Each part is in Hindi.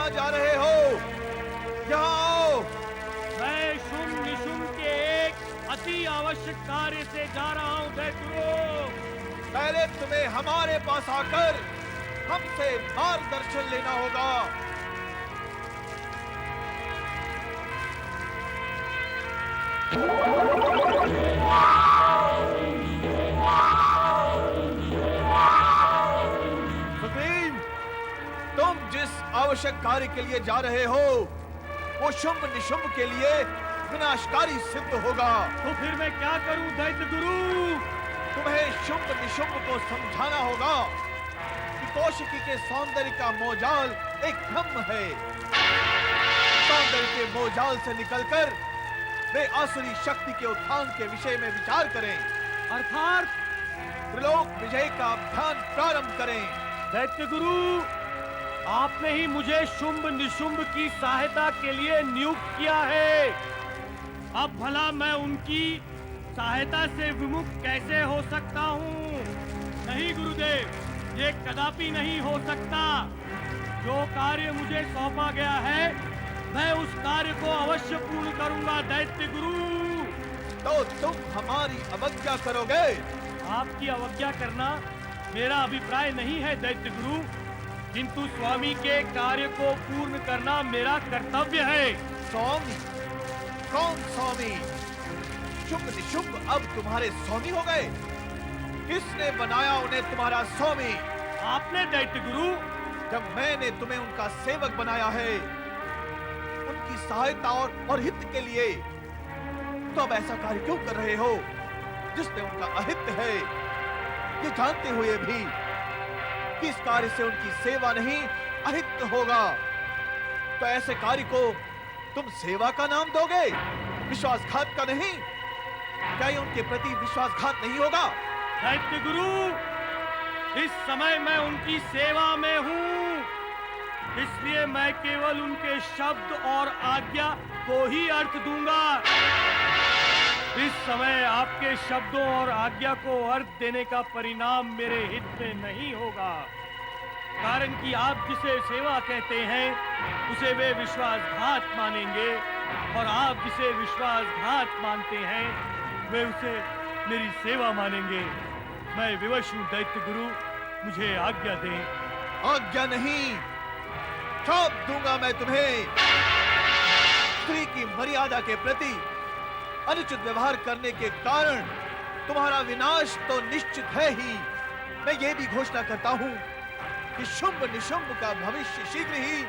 कहाँ जा रहे हो? यहाँ आओ। मैं शुंभ निशुंभ के एक अति आवश्यक कार्य से जा रहा हूँ दैत्यो। पहले तुम्हें हमारे पास आकर हमसे मार्गदर्शन लेना होगा। सुग्रीव, तुम जिस आवश्यक कार्य के लिए जा रहे हो वो शुंभ निशुंभ के लिए विनाशकारी सिद्ध होगा। तो फिर मैं क्या करूं दैत्य गुरु? तुम्हें शुंभ निशुंभ को समझाना होगा कि कौशिकी के सौंदर्य का मोहजाल एक भ्रम है। सौंदर्य के मोहजाल से निकलकर वे आसुरी शक्ति के उत्थान के विषय में विचार करें, अर्थात त्रिलोक विजय का अभियान प्रारंभ करें। दैत्य गुरु, आपने ही मुझे शुंभ निशुंभ की सहायता के लिए नियुक्त किया है। अब भला मैं उनकी सहायता से विमुख कैसे हो सकता हूँ? नहीं गुरुदेव, ये कदापि नहीं हो सकता। जो कार्य मुझे सौंपा गया है मैं उस कार्य को अवश्य पूर्ण करूंगा दैत्य गुरु। तो तुम हमारी अवज्ञा करोगे? आपकी अवज्ञा करना मेरा अभिप्राय नहीं है दैत्य गुरु, किंतु स्वामी के कार्य को पूर्ण करना मेरा कर्तव्य है। स्वामी? कौन स्वामी? शुंभ निशुंभ अब तुम्हारे स्वामी हो गए? किसने बनाया उन्हें तुम्हारा स्वामी? आपने दैत्य गुरु। जब मैंने तुम्हें उनका सेवक बनाया है, उनकी सहायता और हित के लिए, तो अब ऐसा कार्य क्यों कर रहे हो जिसमें उनका अहित है, ये जानते हुए भी कि इस कार्य से उनकी सेवा नहीं अहित होगा? तो ऐसे कार्य को तुम सेवा का नाम दोगे, विश्वासघात का नहीं? क्या ये उनके प्रति विश्वासघात नहीं होगा? दैत्य गुरु, इस समय मैं उनकी सेवा में हूँ, इसलिए मैं केवल उनके शब्द और आज्ञा को ही अर्थ दूंगा। इस समय आपके शब्दों और आज्ञा को अर्थ देने का परिणाम मेरे हित में नहीं होगा, कारण कि आप जिसे सेवा कहते हैं उसे वे विश्वासघात मानेंगे, और आप जिसे विश्वासघात मानते हैं वे उसे मेरी सेवा मानेंगे। मैं विवश हूँ दैत्य गुरु, मुझे आज्ञा दें। आज्ञा नहीं, श्राप दूंगा मैं तुम्हें। स्त्री की मर्यादा के प्रति अनुचित व्यवहार करने के कारण तुम्हारा विनाश तो निश्चित है ही। मैं ये भी घोषणा करता हूं कि शुंभ निशुंभ का भविष्य शीघ्र ही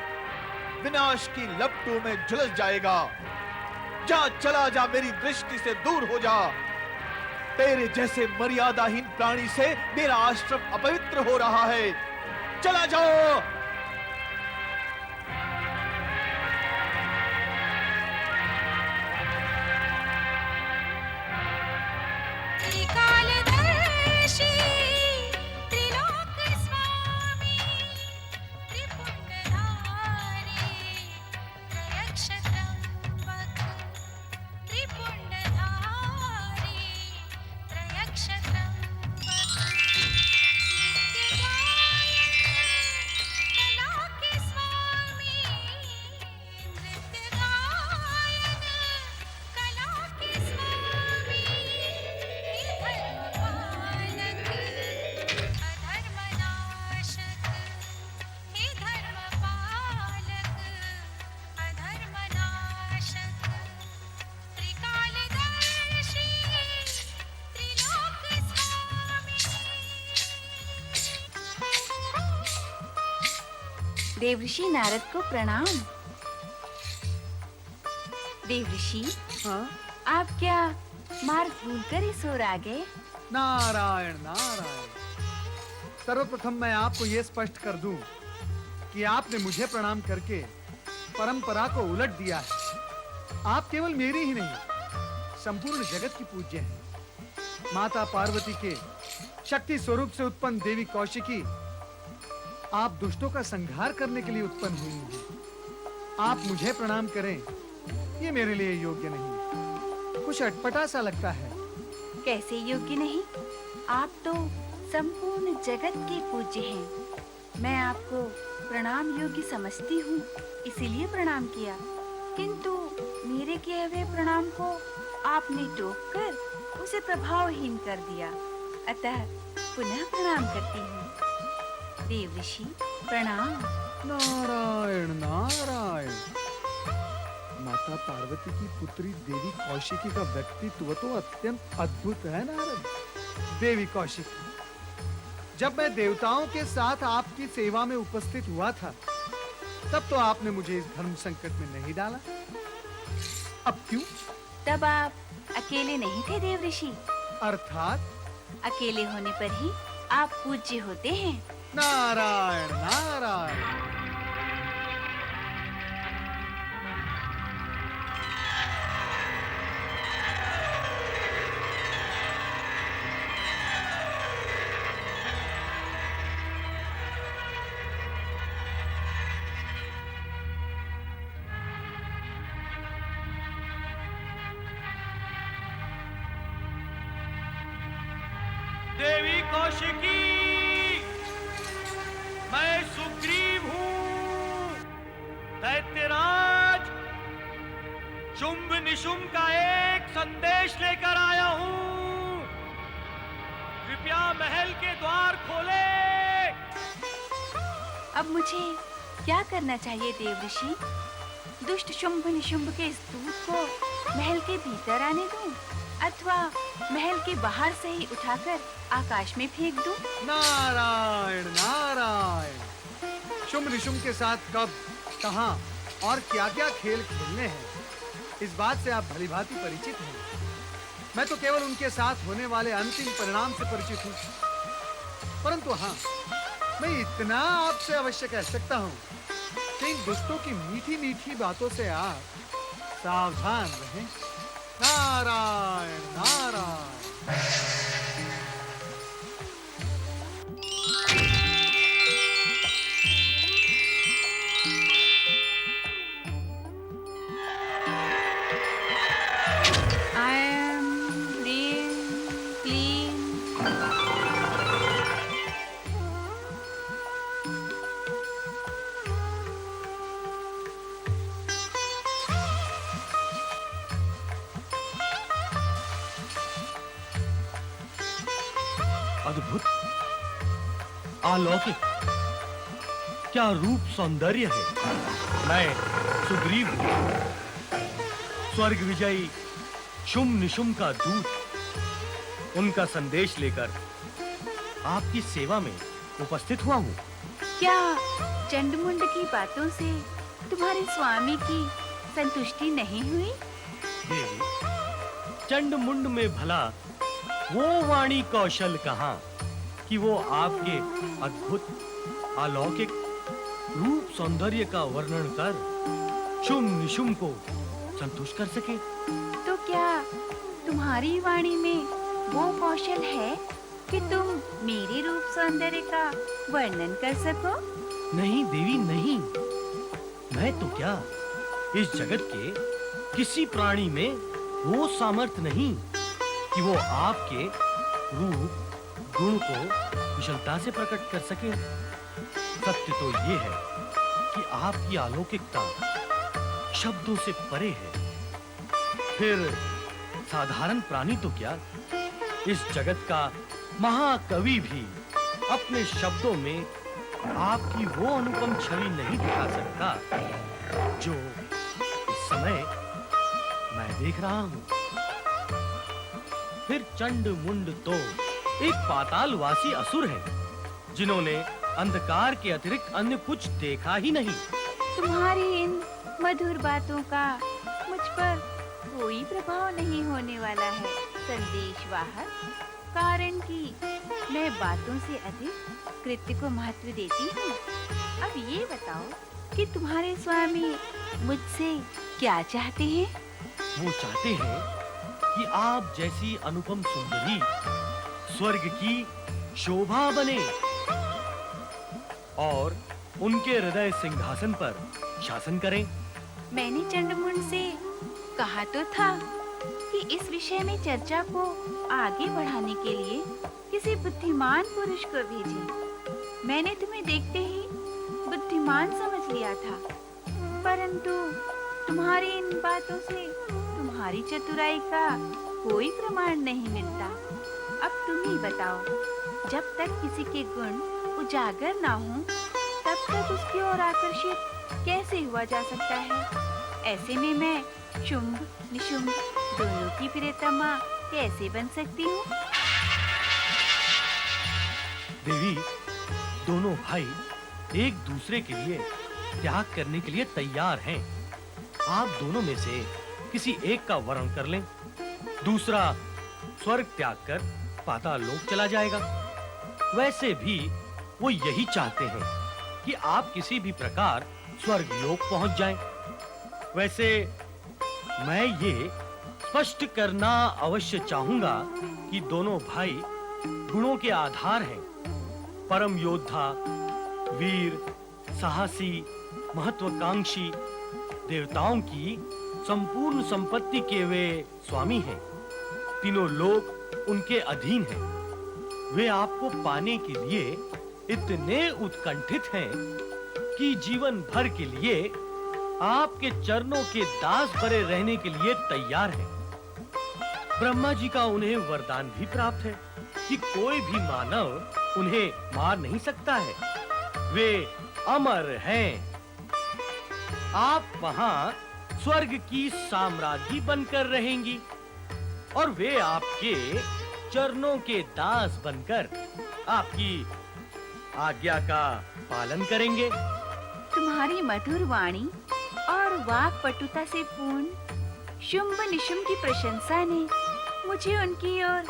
विनाश की लपटों में झुलस जाएगा। जा, चला जा, मेरी दृष्टि से दूर हो जा। तेरे जैसे मर्यादाहीन प्राणी से मेरा आश्रम अपवित्र हो रहा है। चला जाओ। देवऋषि नारद को प्रणाम। देवऋषि, हाँ? आप क्या मार्ग भूलकर इस ओर आ गए? नारायण नारायण। सर्वप्रथम मैं आपको यह स्पष्ट कर दूं कि आपने मुझे प्रणाम करके परंपरा को उलट दिया है। आप केवल मेरी ही नहीं, संपूर्ण जगत की पूज्य हैं। माता पार्वती के शक्ति स्वरूप से उत्पन्न देवी कौशिकी आप दुष्टों का संहार करने के लिए उत्पन्न हुई हैं। आप मुझे प्रणाम करें, ये मेरे लिए योग्य नहीं, कुछ अटपटा सा लगता है। कैसे योग्य नहीं? आप तो संपूर्ण जगत के पूज्य हैं। मैं आपको प्रणाम योग्य समझती हूँ, इसीलिए प्रणाम किया। किंतु मेरे किए हुए प्रणाम को आपने टोककर उसे प्रभावहीन कर दिया, अतः पुनः प्रणाम करती हूँ। देव ऋषि प्रणाम। नारायण नारायण। माता पार्वती की पुत्री देवी कौशिकी का व्यक्तित्व तो अत्यंत अद्भुत है नारद। देवी कौशिकी, जब मैं देवताओं के साथ आपकी सेवा में उपस्थित हुआ था, तब तो आपने मुझे इस धर्म संकट में नहीं डाला। अब क्यों? तब आप अकेले नहीं थे देव ऋषि। अर्थात? अकेले होने पर ही आप पूज्य होते हैं। नारायण नारायण। देवी कौशिकी, मैं सुग्रीव हूँ, दैत्यराज शुंभ निशुंभ का एक संदेश लेकर आया हूँ। कृपया महल के द्वार खोले। अब मुझे क्या करना चाहिए देव ऋषि? दुष्ट शुंभ निशुंभ के इस दूत को महल के भीतर आने दूं, अथवा महल के बाहर से ही उठाकर आकाश में फेंक दूं? नारायण नारायण। शुंभ निशुंभ के साथ कब, कहां और क्या-क्या खेल खेलने हैं, इस बात से आप भलीभांति परिचित हैं। मैं तो केवल उनके साथ होने वाले अंतिम परिणाम से परिचित हूँ। परंतु हाँ, मैं इतना आपसे अवश्य कह सकता हूँ कि इन दुष्टों की मीठी-मीठी बातों से आप सावधान रहें। नारायण नारायण। अद्भुत, अलौकिक, क्या रूप सौंदर्य है। मैं सुग्रीव हूँ, स्वर्ग विजयी शुंभ निशुंभ का दूत। उनका संदेश लेकर आपकी सेवा में उपस्थित हुआ हूँ। क्या चंडमुंड की बातों से तुम्हारे स्वामी की संतुष्टि नहीं हुई? देवी, चंडमुंड में भला वो वाणी कौशल कहाँ कि वो आपके अद्भुत अलौकिक रूप सौंदर्य का वर्णन कर शुंभ निशुंभ को संतुष्ट कर सके। तो क्या तुम्हारी वाणी में वो कौशल है कि तुम मेरे रूप सौंदर्य का वर्णन कर सको? नहीं देवी, नहीं। मैं तो क्या, इस जगत के किसी प्राणी में वो सामर्थ्य नहीं कि वो आपके रूप गुण को कुशलता से प्रकट कर सके। सत्य तो ये है कि आपकी अलौकिकता शब्दों से परे है। फिर साधारण प्राणी तो क्या, इस जगत का महाकवि भी अपने शब्दों में आपकी वो अनुपम छवि नहीं दिखा सकता जो इस समय मैं देख रहा हूँ। फिर चंड मुंड तो एक पातालवासी असुर है, जिन्होंने अंधकार के अतिरिक्त अन्य कुछ देखा ही नहीं। तुम्हारी इन मधुर बातों का मुझ पर कोई प्रभाव नहीं होने वाला है संदेशवाहक, कारण कि मैं बातों से अधिक कृत्य को महत्व देती हूँ। अब ये बताओ कि तुम्हारे स्वामी मुझसे क्या चाहते हैं? वो चाहते हैं कि आप जैसी अनुपम सुंदरी स्वर्ग की शोभा बने और उनके हृदय सिंहासन पर शासन करें। मैंने चंडमुंड से कहा तो था कि इस विषय में चर्चा को आगे बढ़ाने के लिए किसी बुद्धिमान पुरुष को भेजें, मैंने तुम्हें देखते ही बुद्धिमान समझ लिया था, परंतु तुम्हारी इन बातों से तुम्हारी चतुराई का कोई प्रमाण नहीं मिलता। अब तुम ही बताओ, जब तक किसी के गुण उजागर ना हो, तब तक उसकी ओर आकर्षित कैसे हुआ जा सकता है? ऐसे में मैं शुंभ निशुंभ दोनों की प्रियतमा कैसे बन सकती हूँ? देवी, दोनों भाई एक दूसरे के लिए त्याग करने के लिए तैयार हैं। आप दोनों में से किसी एक का वरण कर लें, दूसरा स्वर्ग त्याग कर पाताल लोक चला जाएगा। वैसे भी वो यही चाहते हैं कि आप किसी भी प्रकार स्वर्ग लोक पहुंच जाएं। वैसे मैं ये स्पष्ट करना अवश्य चाहूंगा कि दोनों भाई गुणों के आधार हैं। परम योद्धा, वीर, साहसी, महत्वाकांक्षी, देवताओं की संपूर्ण संपत्ति के वे स्वामी हैं। तीनों लोग उनके अधीन हैं। वे आपको पाने के लिए इतने उत्कंठित हैं कि जीवन भर के लिए आपके चरणों के दास बने रहने के लिए तैयार हैं। ब्रह्मा जी का उन्हें वरदान भी प्राप्त है कि कोई भी मानव उन्हें मार नहीं सकता है। वे अमर हैं। आप वहां स्वर्ग की साम्राज्ञी बनकर रहेंगी और वे आपके चरणों के दास बनकर आपकी आज्ञा का पालन करेंगे। तुम्हारी मधुर वाणी और वाक पटुता से पूर्ण शुंभ निशुंभ की प्रशंसा ने मुझे उनकी ओर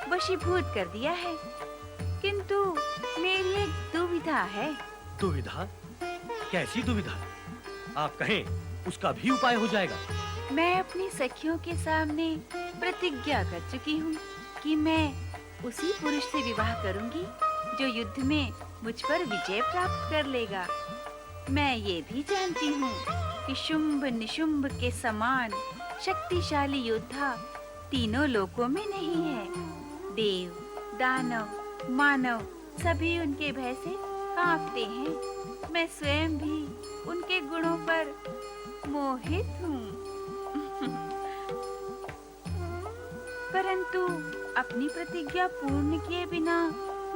वशीभूत कर दिया है, किंतु मेरी एक दुविधा है। दुविधा? कैसी दुविधा? आप कहें, उसका भी उपाय हो जाएगा। मैं अपनी सखियों के सामने प्रतिज्ञा कर चुकी हूँ कि मैं उसी पुरुष से विवाह करूंगी जो युद्ध में मुझ पर विजय प्राप्त कर लेगा। मैं ये भी जानती हूँ कि शुंभ निशुंभ के समान शक्तिशाली योद्धा तीनों लोकों में नहीं है। देव, दानव, मानव सभी उनके भय से कांपते हैं। मैं स्वयं भी उनके गुणों पर मोहित हूँ। परंतु अपनी प्रतिज्ञा पूर्ण किए बिना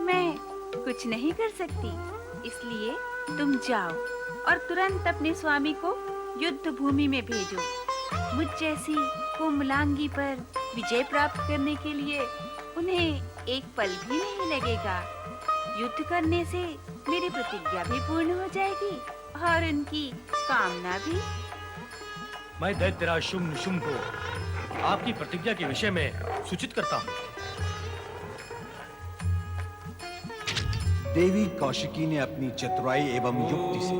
मैं कुछ नहीं कर सकती। इसलिए तुम जाओ और तुरंत अपने स्वामी को युद्ध भूमि में भेजो। मुझ जैसी कोमलांगी पर विजय प्राप्त करने के लिए उन्हें एक पल भी नहीं लगेगा। युद्ध करने से मेरी प्रतिज्ञा भी पूर्ण हो जाएगी और उनकी कामना भी। मैं दैत्यराज शुंभ निशुंभ को आपकी प्रतिज्ञा के विषय में सूचित करता हूँ। देवी कौशिकी ने अपनी चतुराई एवं युक्ति से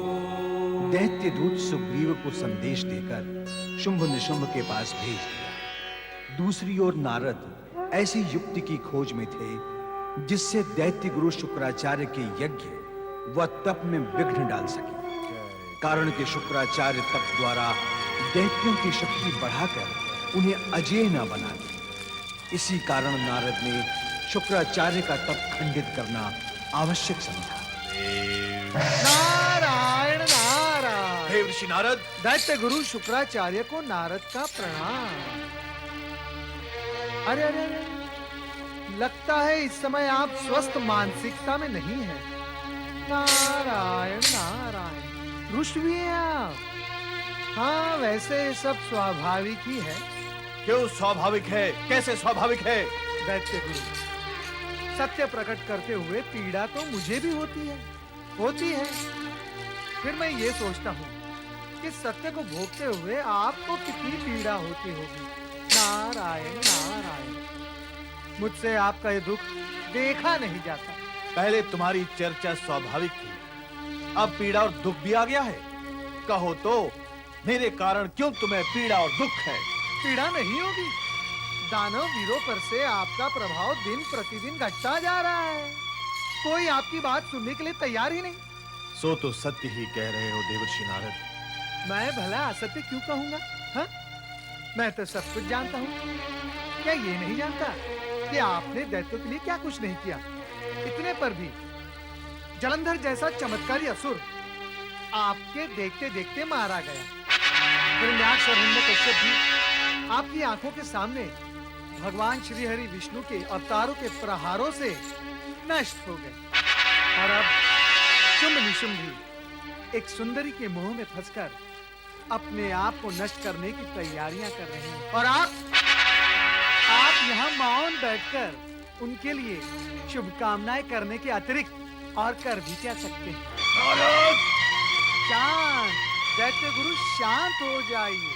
दैत्य दूत सुग्रीव को संदेश देकर शुंभ निशुंभ के पास भेज दिया। दूसरी ओर नारद ऐसी युक्ति की खोज में थे जिससे दैत्य गुरु शुक्राचार्य के यज्ञ व तप में विघ्न डाल सके। कारण के शुक्राचार्य तप द्वारा दैत्यों की शक्ति बढ़ाकर उन्हें अजेय न बना दे। इसी कारण नारद ने शुक्राचार्य का तप खंडित करना आवश्यक समझा। नारायण नारायण। हे ऋषि नारद, दैत्य गुरु शुक्राचार्य को नारद का प्रणाम। अरे अरे अरे, लगता है इस समय आप स्वस्थ मानसिकता में नहीं हैं। नारायण नारायण, रुष्ट भी हैं आप। हाँ, वैसे ये सब स्वाभाविक ही है। क्यों स्वाभाविक है? कैसे स्वाभाविक है? दैत्य गुरु, सत्य प्रकट करते हुए पीड़ा तो मुझे भी होती है। फिर मैं ये सोचता हूँ कि सत्य को भोगते हुए आपको कितनी पीड़ा होती होगी। नारायण नारायण, मुझसे आपका ये दुख देखा नहीं जाता। पहले तुम्हारी चर्चा स्वाभाविक थी, अब पीड़ा और दुख भी आ गया है। कहो तो मेरे कारण क्यों तुम्हें पीड़ा और दुख है? पीड़ा नहीं होगी। दानव वीरों पर से आपका प्रभाव दिन प्रतिदिन घटता जा रहा है। कोई आपकी बात सुनने के लिए तैयार ही नहीं। सो तो सत्य ही कह रहे हो देवर्षि नारद। मैं भला असत्य क्यों कहूंगा? हाँ? मैं तो सब कुछ जानता हूँ। क्या ये नहीं जानता कि आपने दैत्यों के लिए क्या कुछ नहीं किया? इतने पर भी जलंधर जैसा चमत्कारी असुर आपके देखते देखते मारा गया। हिरण्याक्ष और हिरण्यकश्यप भी आपकी आंखों के सामने भगवान श्री हरि विष्णु के अवतारों के प्रहारों से नष्ट हो गए। और अब शुंभ निशुंभ भी एक सुंदरी के मोह में फंसकर अपने आप को नष्ट करने की तैयारियां कर रहे हैं। और आप यहाँ मौन बैठकर उनके लिए शुभकामनाएं करने के अतिरिक्त और कर भी क्या सकते हैं? शांत, दैत्य गुरु शांत हो जाइए।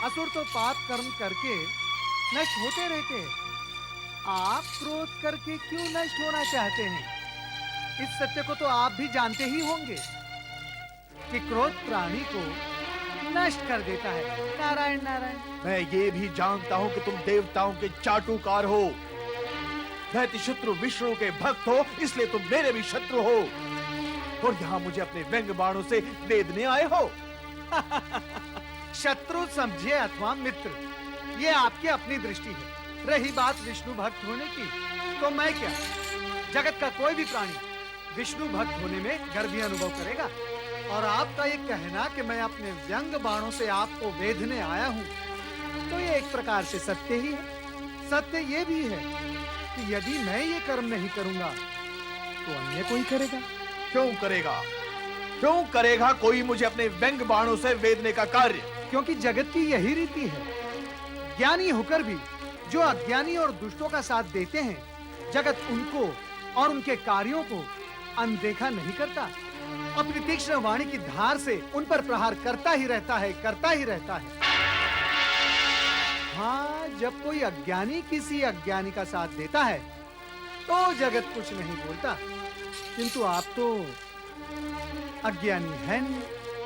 असुर तो पाप कर्म करके नष्ट होते रहते हैं। आप क्रोध करके क्यों नष्ट होना चाहते हैं? इस सत्य को तो आप भी जानते ही होंगे कि क्रोध प्राणी को नष्ट कर देता है। नारायण नारायण। मैं ये भी जानता हूँ कि तुम देवताओं के चाटुकार हो। दैत्य शत्रु विष्णु के भक्त हो, इसलिए तुम मेरे भी शत्रु हो और यहाँ मुझे अपने व्यंग बाणों से वेदने आए हो। शत्रु समझे अथवा मित्र, ये आपकी अपनी दृष्टि है। रही बात विष्णु भक्त होने की, तो मैं क्या, जगत का कोई भी प्राणी विष्णु भक्त होने में गर्व ही अनुभव करेगा। और आपका ये कहना कि मैं अपने व्यंग बाणों से आपको वेधने आया हूँ, तो ये एक प्रकार से सत्य ही है। सत्य ये भी है कि यदि मैं ये कर्म नहीं करूंगा तो अन्य कोई करेगा। क्यों करेगा? क्यों करेगा कोई मुझे अपने व्यंग बाणों से वेदने का कार्य? क्योंकि जगत की यही रीति है। ज्ञानी होकर भी जो अज्ञानी और दुष्टों का साथ देते हैं, जगत उनको और उनके कार्यों को अनदेखा नहीं करता। अपनी तीक्ष्ण वाणी की धार से उन पर प्रहार करता ही रहता है, करता ही रहता है। हाँ, जब कोई अज्ञानी किसी अज्ञानी का साथ देता है तो जगत कुछ नहीं बोलता, किंतु आप तो अज्ञानी हैं।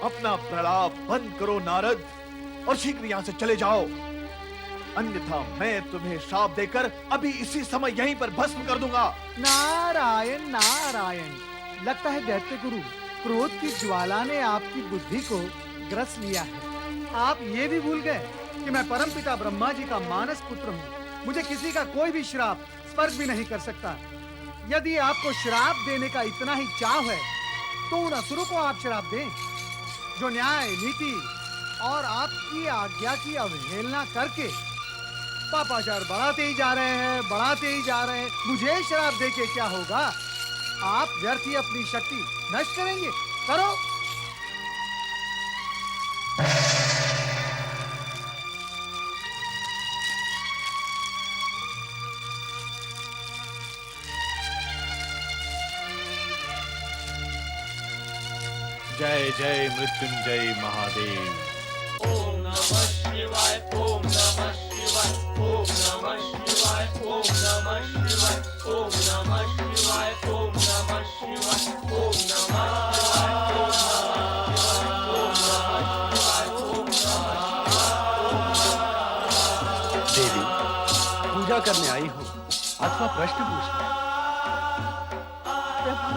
अपना प्रलाप बंद करो नारद और शीघ्र यहाँ से चले जाओ, अन्यथा मैं तुम्हें श्राप देकर अभी इसी समय यहीं पर भस्म कर दूंगा। नारायण नारायण। लगता है दैत्य गुरु, क्रोध की ज्वाला ने आपकी बुद्धि को ग्रस लिया है। आप ये भी भूल गए कि मैं परमपिता ब्रह्मा जी का मानस पुत्र हूँ। मुझे किसी का कोई भी श्राप स्पर्श भी नहीं कर सकता। यदि आपको श्राप देने का इतना ही चाव है तो उन असुरों को आप श्राप दें जो न्याय, नीति और आपकी आज्ञा की अवहेलना करके पापाचार बढ़ाते ही जा रहे हैं, बढ़ाते ही जा रहे हैं। मुझे श्राप देके क्या होगा? आप व्यर्थ ही अपनी शक्ति नष्ट करेंगे। करो। जय जय मृत्युंजय महादेव। ओम नमः शिवाय, ओम नमः शिवाय, ओम नमः शिवाय, ओम नमः शिवाय, ओम नमः शिवाय, ओम नमः शिवाय, ओम नमः शिवाय। देवी, पूजा करने आई हो अथवा प्रश्न पूछने? प्रभु,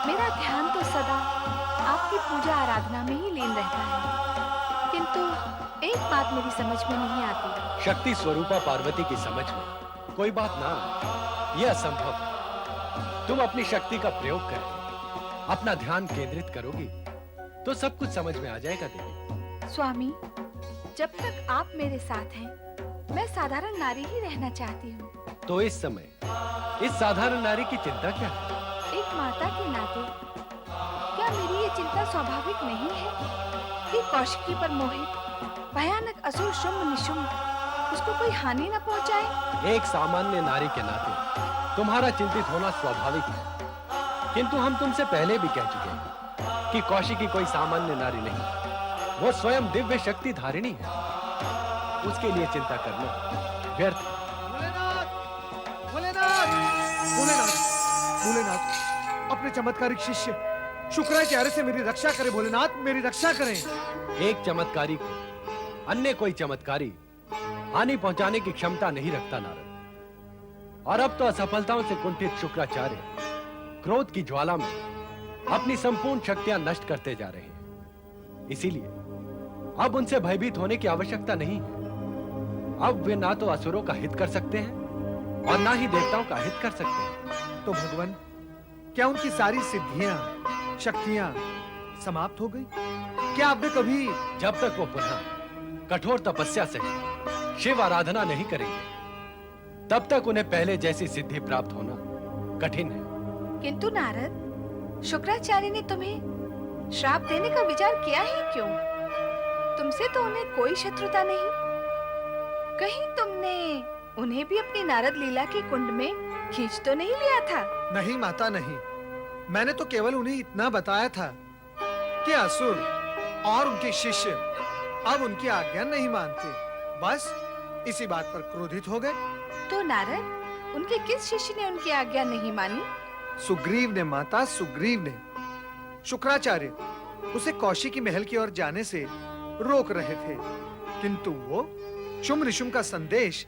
मेरा ध्यान तो सदा आपकी पूजा आराधना में ही लीन रहता है, किंतु एक बात मेरी समझ में नहीं आती। शक्ति स्वरूपा पार्वती की समझ में कोई बात ना आए, यह असंभव। तुम अपनी शक्ति का प्रयोग करके अपना ध्यान केंद्रित करोगी तो सब कुछ समझ में आ जाएगा देवी। स्वामी, जब तक आप मेरे साथ हैं, मैं साधारण नारी ही रहना चाहती हूँ। तो इस समय इस साधारण नारी की चिंता क्या है? एक माता के नाते क्या मेरी ये चिंता स्वाभाविक नहीं है कि कौशिकी पर मोहित भयानक असुर शुंभ निशुंभ उसको कोई हानि न पहुंचाए? एक सामान्य नारी के नाते तुम्हारा चिंतित होना स्वाभाविक है, किंतु हम तुमसे पहले भी कह चुके हैं कि कौशिकी कोई सामान्य नारी नहीं, वो स्वयं दिव्य शक्ति धारिणी है। उसके लिए चिंता करना व्यर्थ है। भोलेनाथ, भोलेनाथ, भोलेनाथ, भोलेनाथ, अपने चमत्कारिक शिष्य शुक्राचार्य से मेरी रक्षा करें। भोलेनाथ, मेरी रक्षा करें। एक चमत्कारी को अन्य कोई चमत्कारी हानि पहुंचाने की क्षमता नहीं रखता नारद। और अब तो असफलताओं से कुंठित शुक्राचार्य क्रोध की ज्वाला में अपनी संपूर्ण शक्तियां नष्ट करते जा रहे हैं। इसीलिए अब उनसे भयभीत होने की आवश्यकता नहीं है। अब वे ना तो असुरों का हित कर सकते हैं और ना ही देवताओं का हित कर सकते हैं। तो भगवान, क्या उनकी सारी सिद्धियां, शक्तियां समाप्त हो गई? क्या आपने कभी जब तक वो पुनः कठोर तपस्या से शिव आराधना नहीं करेंगे, तब तक उन्हें पहले जैसी सिद्धि प्राप्त होना कठिन है। किंतु नारद, शुक्राचार्य ने तुम्हें श्राप देने का विचार किया ही क्यों? तुमसे तो उन्हें कोई शत्रुता नहीं। कहीं तुमने उन्हें भी अपनी नारद लीला के कुंड में खींच तो नहीं लिया था? नहीं माता, नहीं। मैंने तो केवल उन्हें इतना बताया था कि असुर और उनके शिष्य अब उनकी आज्ञा नहीं मानते। बस इसी बात पर क्रोधित हो गए। तो नारद, उनके किस शिष्य ने उनकी आज्ञा नहीं मानी? सुग्रीव ने माता, सुग्रीव ने। शुक्राचार्य उसे कौशिकी महल की ओर जाने से रोक रहे थे, किंतु वो शुम्भ निशुम्भ का संदेश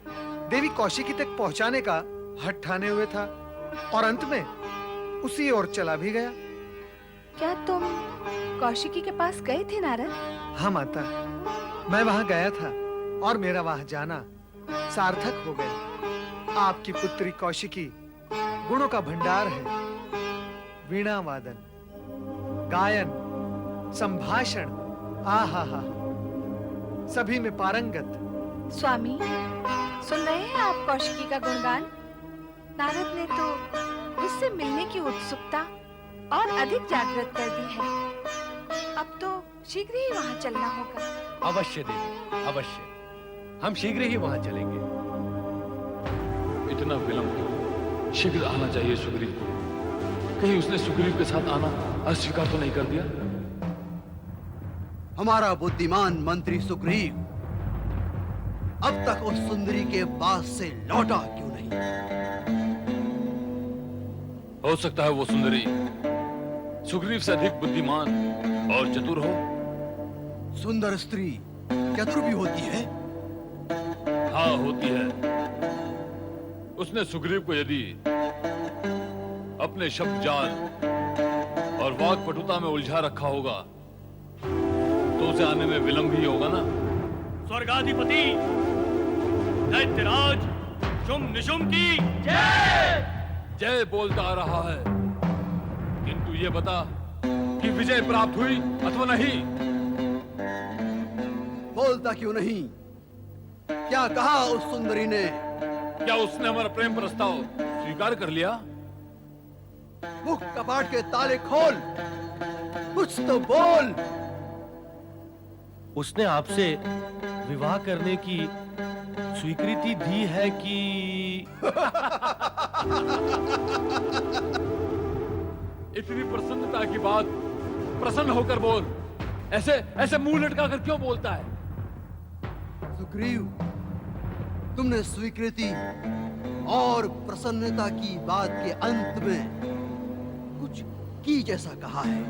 देवी कौशिकी तक पहुंचाने का हठ ठाने हुए था और अंत में उसी ओर चला भी गया। क्या तुम कौशिकी के पास गए थे नारद? हाँ माता, मैं वहां गया था और मेरा वहां जाना सार्थक हो गया। आपकी पुत्री कौशिकी गुणों का भंडार है। वीणा वादन, गायन, संभाषण, आहा हा, सभी में पारंगत। स्वामी, सुन रहे हैं आप कौशिकी का गुणगान? नारद ने तो उससे मिलने की उत्सुकता और अधिक जागृत कर दी है। अब तो शीघ्र ही वहां चलना होगा। अवश्य देवी, अवश्य। हम शीघ्र ही वहां चलेंगे। इतना विलंब क्यों? शीघ्र आना चाहिए सुग्रीव को। कहीं उसने सुग्रीव के साथ आना अस्वीकार तो नहीं कर दिया? हमारा बुद्धिमान मंत्री सुग्रीव अब तक उस सुंदरी के पास से लौटा क्यों नहीं? हो सकता है वो सुंदरी सुग्रीव से अधिक बुद्धिमान और चतुर हो। सुंदर स्त्री चतुर भी होती है? हाँ, होती है। उसने सुग्रीव को यदि अपने शब्द जाल और वाक पटुता में उलझा रखा होगा तो उसे आने में विलंब ही होगा ना। स्वर्गाधिपति दैत्यराज शुम्भ निशुम्भ की जय। जय बोलता आ रहा है, किंतु ये बता कि विजय प्राप्त हुई अथवा नहीं? बोलता क्यों नहीं? क्या कहा उस सुंदरी ने? क्या उसने हमारा प्रेम प्रस्ताव स्वीकार कर लिया? मुख कपाट के ताले खोल, कुछ तो बोल। उसने आपसे विवाह करने की स्वीकृति दी है कि? इतनी प्रसन्नता की बात प्रसन्न होकर बोल। ऐसे ऐसे मुंह लटकाकर क्यों बोलता है? सुग्रीव, तुमने स्वीकृति और प्रसन्नता की बात के अंत में कुछ की जैसा कहा है।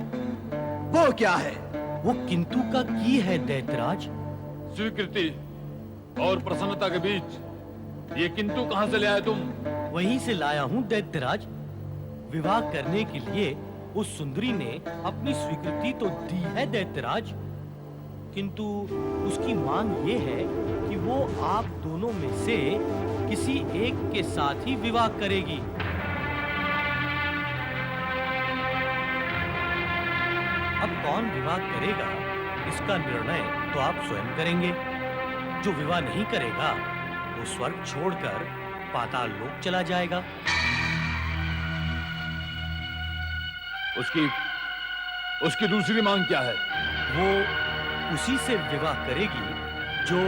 वो क्या है? वो किंतु का की है दैत्यराज। स्वीकृति और प्रसन्नता के बीच ये किंतु कहां से ले आए तुम? वहीं से लाया हूँ दैत्यराज। विवाह करने के लिए उस सुंदरी ने अपनी स्वीकृति तो दी है दैत्यराज, किंतु उसकी मांग ये है कि वो आप दोनों में से किसी एक के साथ ही विवाह करेगी। अब कौन विवाह करेगा इसका निर्णय तो आप स्वयं करेंगे। जो विवाह नहीं करेगा वो स्वर्ग छोड़कर पाताल लोक चला जाएगा। उसकी दूसरी मांग क्या है? वो उसी से विवाह करेगी जो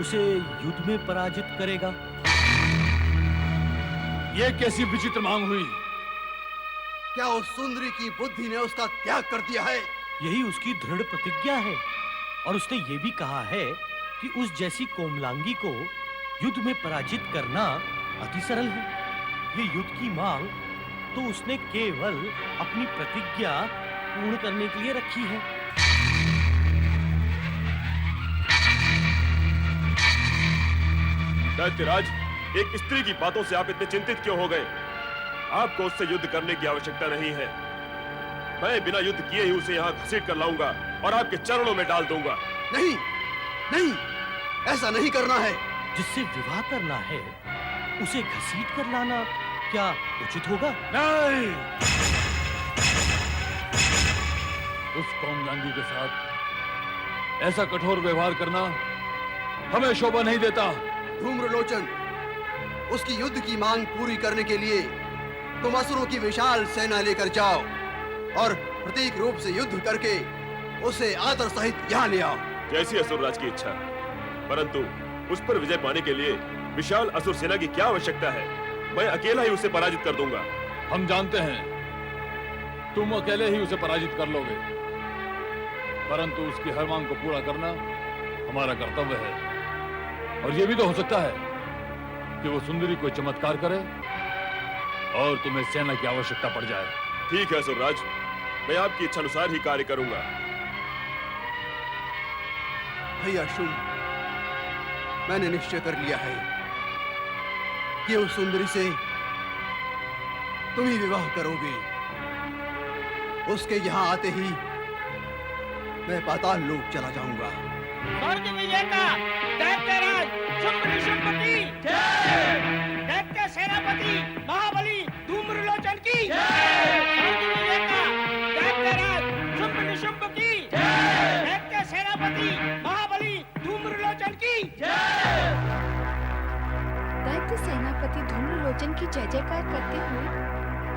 उसे युद्ध में पराजित करेगा। ये कैसी विचित्र मांग हुई? क्या उस सुंदरी की बुद्धि ने उसका त्याग कर दिया है? यही उसकी दृढ़ प्रतिज्ञा है और उसने ये भी कहा है कि उस जैसी कोमलांगी को युद्ध में पराजित करना अति सरल है। ये युद्ध की मांग तो उसने केवल अपनी प्रतिज्ञा पूर्ण करने के लिए रखी है। दैत्यराज, एक स्त्री की बातों से आप इतने चिंतित क्यों हो गए? आपको उससे युद्ध करने की आवश्यकता नहीं है। मैं बिना युद्ध किए ही उसे यहाँ घसीट कर लाऊंगा और आपके चरणों में डाल दूंगा। नहीं, नहीं, ऐसा नहीं करना है। जिससे विवाह करना है उसे घसीट कर लाना क्या उचित होगा? नहीं, उस कौमजांगी के साथ ऐसा कठोर व्यवहार करना हमें शोभा नहीं देता। धूम्रलोचन, उसकी युद्ध की मांग पूरी करने के लिए तुम असुरों की विशाल सेना लेकर जाओ और प्रतीक रूप से युद्ध करके उसे आदर सहित यहाँ ले आओ। जैसी असुरराज की इच्छा, परंतु उस पर विजय पाने के लिए विशाल असुर सेना की क्या आवश्यकता है? मैं अकेला ही उसे पराजित कर दूंगा। हम जानते हैं तुम अकेले ही उसे पराजित कर लोगे, परंतु उसकी हर मांग को पूरा करना हमारा कर्तव्य है। और यह भी तो हो सकता है कि वो सुंदरी कोई चमत्कार करे और तुम्हें सेना की आवश्यकता पड़ जाए। ठीक है असुरराज, मैं आपकी इच्छा अनुसार ही कार्य करूंगा। भैया शुंभ, मैंने निश्चय कर लिया है कि उस सुंदरी से तुम ही विवाह करोगे। उसके यहाँ आते ही मैं पाताल लोक चला जाऊंगा। स्वर्ग विजेता दैत्यराज शुंभ निशुंभ की जय, दैत्य सेनापति महाबली धूम्रलोचन की जय, स्वर्ग विजेता दैत्यराज शुंभ निशुंभ की जय, दैत्य सेनापति महाबली धूम्रलोचन की जय। दैत्य सेनापति धूम्रलोचन की जय जयकार करते हुए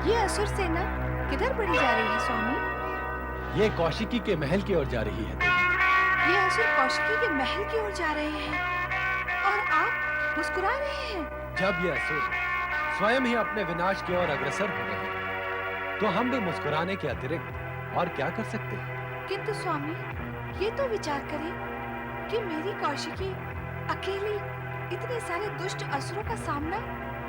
ये असुर सेना किधर बढ़ी जा रही है स्वामी? ये कौशिकी के महल की ओर जा रही है। ये असुर कौशिकी के महल की ओर जा रहे हैं और आप मुस्कुरा रहे हैं। जब ये असुर स्वयं ही अपने विनाश की ओर अग्रसर हो गए, तो हम भी मुस्कुराने के अतिरिक्त और क्या कर सकते हैं? किंतु स्वामी, ये तो विचार करें कि मेरी कौशिकी अकेली इतने सारे दुष्ट असुरों का सामना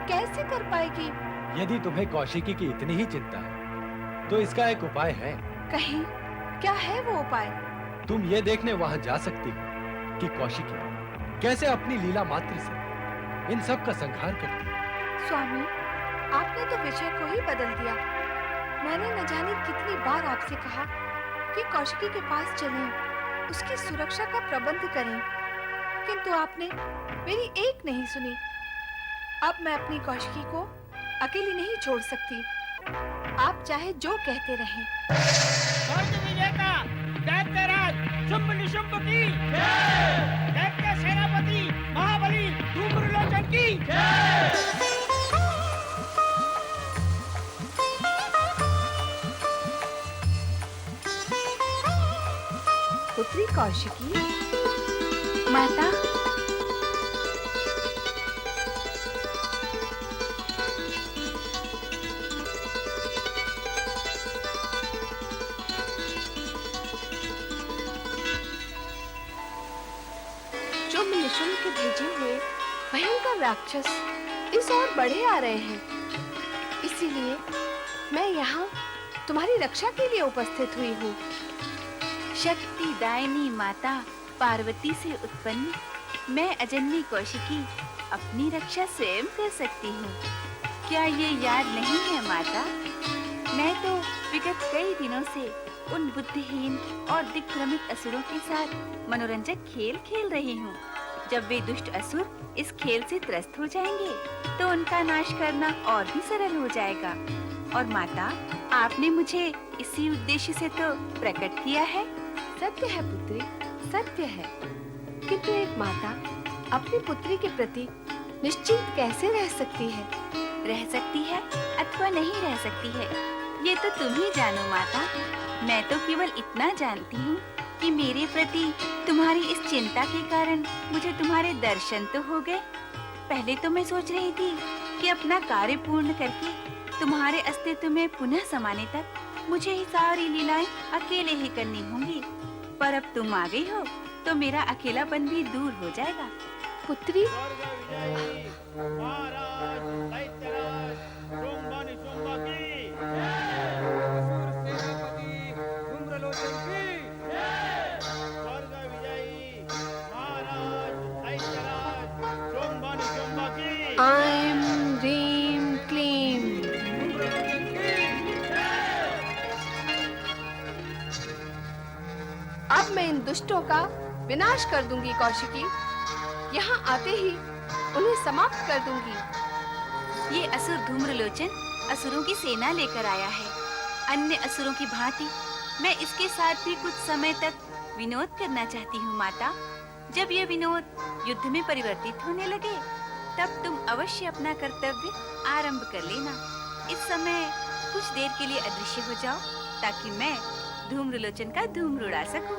कैसे कर पाएगी? यदि तुम्हें कौशिकी की इतनी ही चिंता है, तो इसका एक उपाय है। कहीं क्या है वो उपाय? तुम ये देखने वहां जा सकती हो कि कौशिकी कैसे अपनी लीला मात्र से इन सब का संहार करती है। स्वामी, आपने तो विषय को ही बदल दिया। मैंने न जाने कितनी बार आपसे कहा कि कौशिकी के पास चलें, उसकी सुरक्षा का प्रबंध करें, किंतु आपने मेरी एक नहीं सुनी। अब मैं अपनी कौशिकी को अकेली नहीं छोड़ सकती। आप चाहे जो कहते रहें। स्वर्ग विजेता दैत्यराज शुंभ निशुंभ की जय, दैत्य सेनापति महाबली धूम्रलोचन की जय। पुत्री कौशिकी, माता, शुंभ निशुंभ के भेजे हुए भयंकर राक्षस इस ओर बढ़े आ रहे हैं, इसीलिए मैं यहाँ तुम्हारी रक्षा के लिए उपस्थित हुई हूँ। शक्ति दायिनी माता पार्वती से उत्पन्न मैं अजन्मी कौशिकी अपनी रक्षा स्वयं कर सकती हूँ। क्या ये याद नहीं है माता? मैं तो विगत कई दिनों से उन बुद्धिहीन और दिग्भ्रमित असुरों के साथ मनोरंजक खेल खेल रही हूँ। जब वे दुष्ट असुर इस खेल से त्रस्त हो जाएंगे, तो उनका नाश करना और भी सरल हो जाएगा। और माता, आपने मुझे इसी उद्देश्य से तो प्रकट किया है। सत्य है पुत्री, सत्य है। किंतु एक माता अपनी पुत्री के प्रति निश्चिंत कैसे रह सकती है? रह सकती है अथवा नहीं रह सकती है, ये तो तुम ही जानो माता। मैं तो केवल इतना जानती हूँ कि मेरे प्रति तुम्हारी इस चिंता के कारण मुझे तुम्हारे दर्शन तो हो गए। पहले तो मैं सोच रही थी कि अपना कार्य पूर्ण करके तुम्हारे अस्तित्व में पुनः समाने तक मुझे ही सारी लीलाएं अकेले ही करनी होंगी, पर अब तुम आ गई हो तो मेरा अकेलापन भी दूर हो जाएगा। पुत्री, आइम रीम क्लीम। अब मैं इन दुष्टों का विनाश कर दूंगी कौशिकी। यहाँ आते ही उन्हें समाप्त कर दूंगी। ये असुर धूम्रलोचन असुरों की सेना लेकर आया है। अन्य असुरों की भांति मैं इसके साथ भी कुछ समय तक विनोद करना चाहती हूँ माता। जब यह विनोद युद्ध में परिवर्तित होने लगे, तब तुम अवश्य अपना कर्तव्य आरंभ कर लेना। इस समय कुछ देर के लिए अदृश्य हो जाओ, ताकि मैं धूम्रलोचन का धूम्र उड़ा सकूं।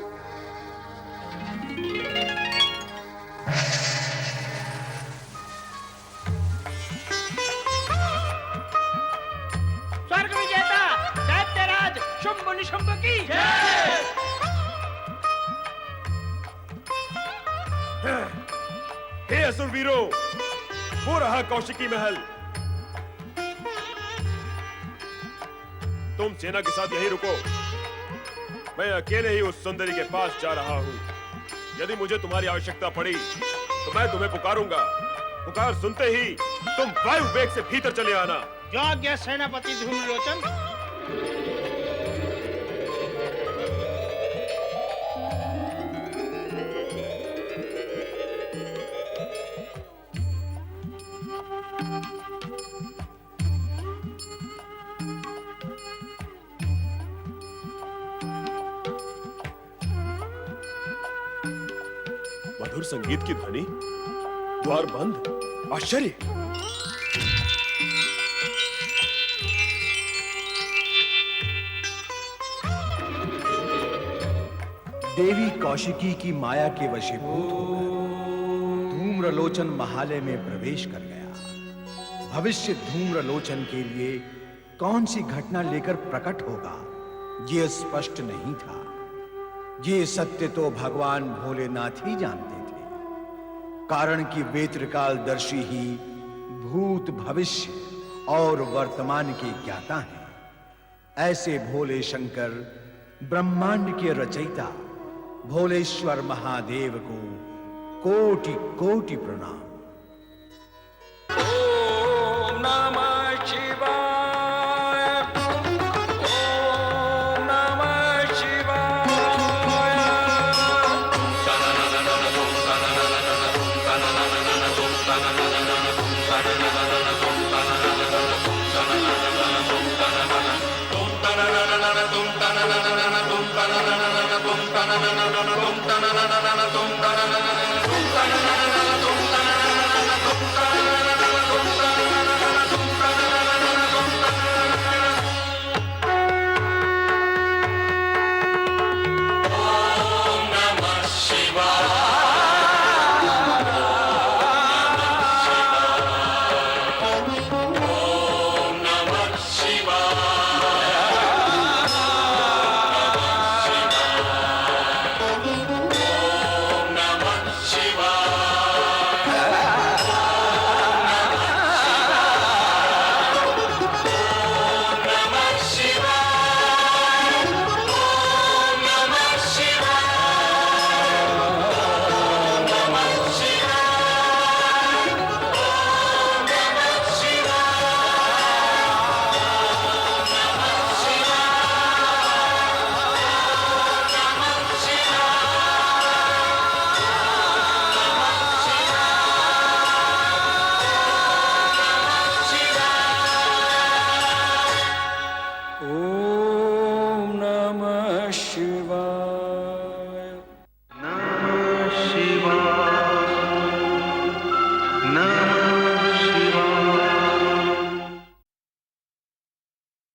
स्वर्ग विजेता दैत्यराज शुंभ निशुंभ की जय। हे असुर वीरों, वो रहा कौशिकी महल। तुम सेना के साथ यहीं रुको, मैं अकेले ही उस सुंदरी के पास जा रहा हूँ। यदि मुझे तुम्हारी आवश्यकता पड़ी तो मैं तुम्हें पुकारूंगा। पुकार सुनते ही तुम वायु वेग से भीतर चले आना। जो आज्ञा सेनापति धूम्रलोचन। मधुर संगीत की ध्वनि, द्वार बंद, आश्चर्य। देवी कौशिकी की माया के वशीभूत होकर धूम्रलोचन महालय में प्रवेश कर गया। भविष्य धूम्रलोचन के लिए कौन सी घटना लेकर प्रकट होगा, ये स्पष्ट नहीं था। ये सत्य तो भगवान भोलेनाथ ही जानते थे, कारण कि वेत्रकालदर्शी ही भूत, भविष्य और वर्तमान के ज्ञाता हैं। ऐसे भोले शंकर, ब्रह्मांड के रचयिता भोलेश्वर महादेव को कोटि कोटि प्रणाम। ओम नमः शिवाय। ओम नमः शिवाय। Tum